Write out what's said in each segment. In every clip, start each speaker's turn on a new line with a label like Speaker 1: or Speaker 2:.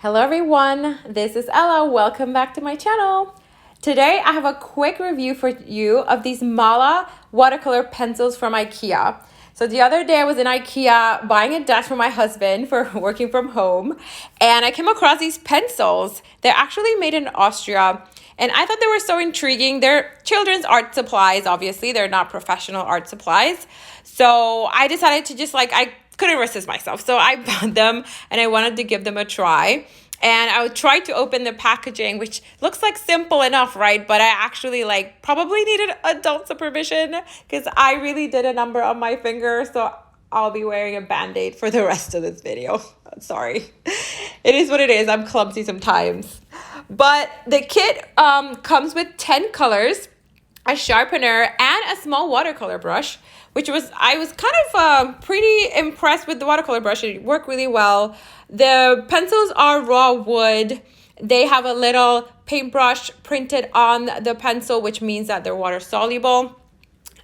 Speaker 1: Hello everyone, this is Ella. Welcome back to my channel. Today I have a quick review for you of these MÅLA watercolor pencils from IKEA. So the other day I was in IKEA buying a desk for my husband for working from home, and I came across these pencils. They're actually made in Austria, and I thought they were so intriguing. They're children's art supplies, obviously. They're not professional art supplies. So I decided to I couldn't resist myself. So I bought them and I wanted to give them a try. And I would try to open the packaging, which looks like simple enough, right? But I actually probably needed adult supervision because I really did a number on my finger. So I'll be wearing a Band-Aid for the rest of this video. Sorry. It is what it is. I'm clumsy sometimes. But the kit comes with 10 colors, a sharpener, and a small watercolor brush, I was kind of pretty impressed with the watercolor brush. It worked really well. The pencils are raw wood. They have a little paintbrush printed on the pencil, which means that they're water soluble.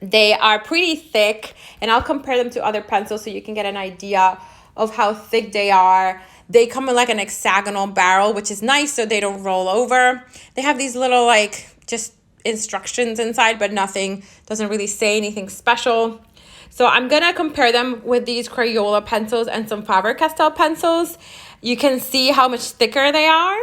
Speaker 1: They are pretty thick, and I'll compare them to other pencils so you can get an idea of how thick they are. They come in like an hexagonal barrel, which is nice so they don't roll over. They have these little just instructions inside, but doesn't really say anything special. So I'm gonna compare them with these Crayola pencils and some Faber Castell pencils. You can see how much thicker they are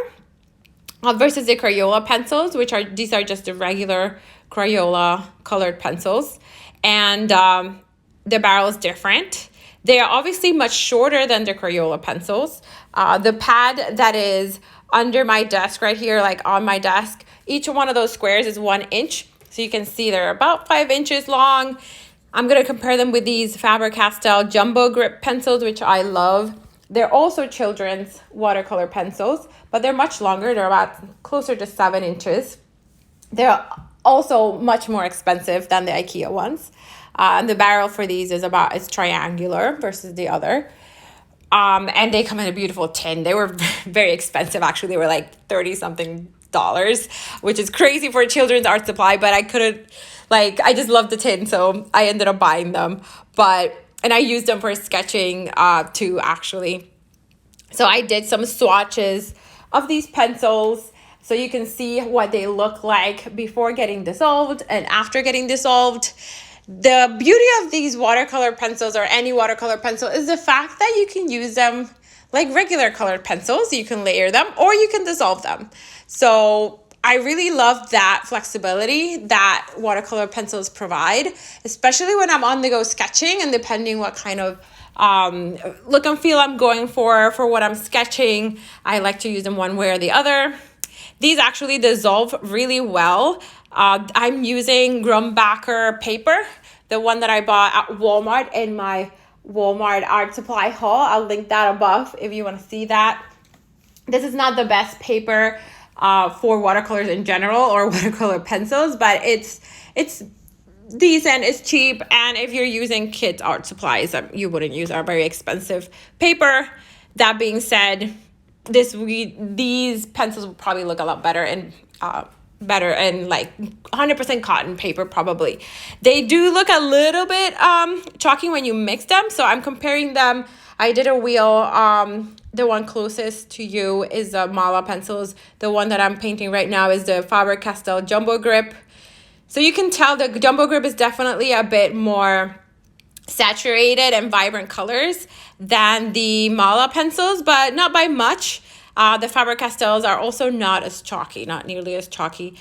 Speaker 1: versus the Crayola pencils, these are just the regular Crayola colored pencils, and the barrel is different. They are obviously much shorter than the Crayola pencils. The pad that is under my desk right here, on my desk, each one of those squares is 1 inch. So you can see they're about 5 inches long. I'm going to compare them with these Faber Castell jumbo grip pencils, which I love. They're also children's watercolor pencils, but they're much longer. They're about closer to 7 inches. They're also much more expensive than the IKEA ones. And the barrel for these is triangular versus the other. And they come in a beautiful tin. They were very expensive, actually. They were like 30 something dollars, which is crazy for a children's art supply, but I couldn't, I just love the tin, so I ended up buying them. And I used them for sketching too, actually. So I did some swatches of these pencils so you can see what they look like before getting dissolved and after getting dissolved. The beauty of these watercolor pencils, or any watercolor pencil, is the fact that you can use them like regular colored pencils. You can layer them or you can dissolve them. So I really love that flexibility that watercolor pencils provide, especially when I'm on the go sketching, and depending what kind of look and feel I'm going for what I'm sketching, I like to use them one way or the other. These actually dissolve really well. I'm using Grumbacher paper, the one that I bought at Walmart in my Walmart art supply haul. I'll link that above if you want to see that. This is not the best paper for watercolors in general, or watercolor pencils, but it's decent, it's cheap, and if you're using kids art supplies, you wouldn't use our very expensive paper. That being said, these pencils will probably look a lot better in 100% cotton paper, probably. They do look a little bit chalky when you mix them, so I'm comparing them. I did a wheel. The one closest to you is the MÅLA pencils. The one that I'm painting right now is the Faber Castell jumbo grip. So you can tell the jumbo grip is definitely a bit more saturated and vibrant colors than the MÅLA pencils, but not by much. The Faber Castells are also not as chalky, not nearly as chalky.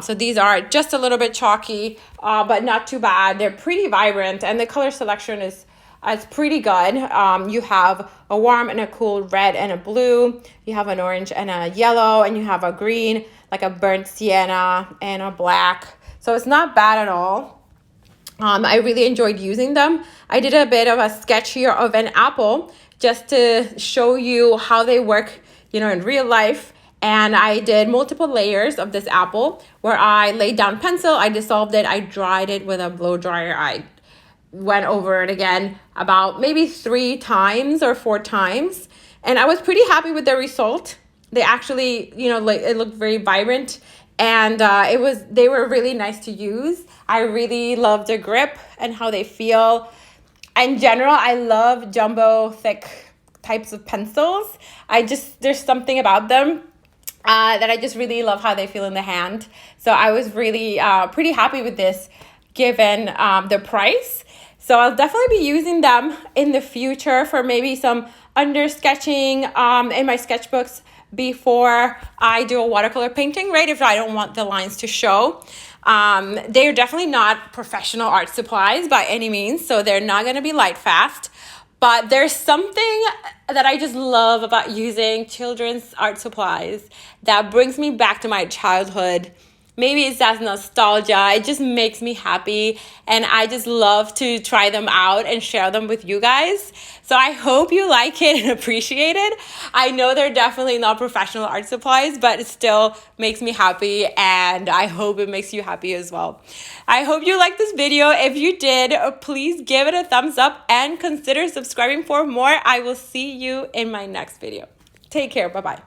Speaker 1: So these are just a little bit chalky, but not too bad. They're pretty vibrant, and the color selection is pretty good. You have a warm and a cool red and a blue. You have an orange and a yellow, and you have a green, like a burnt sienna, and a black. So it's not bad at all. I really enjoyed using them. I did a bit of a sketch here of an apple just to show you how they work, in real life. And I did multiple layers of this apple where I laid down pencil, I dissolved it, I dried it with a blow dryer. I went over it again about maybe 3 times or 4 times. And I was pretty happy with the result. They actually, it looked very vibrant, and they were really nice to use. I really love the grip and how they feel. In general, I love jumbo thick types of pencils. There's something about them that I just really love how they feel in the hand. So I was really pretty happy with this given the price. So I'll definitely be using them in the future for maybe some under sketching in my sketchbooks before I do a watercolor painting, right? If I don't want the lines to show. They're definitely not professional art supplies by any means, so they're not going to be light fast. But there's something that I just love about using children's art supplies that brings me back to my childhood. Maybe it's that nostalgia. It just makes me happy, and I just love to try them out and share them with you guys. So I hope you like it and appreciate it. I know they're definitely not professional art supplies, but it still makes me happy, and I hope it makes you happy as well. I hope you liked this video. If you did, please give it a thumbs up and consider subscribing for more. I will see you in my next video. Take care. Bye-bye.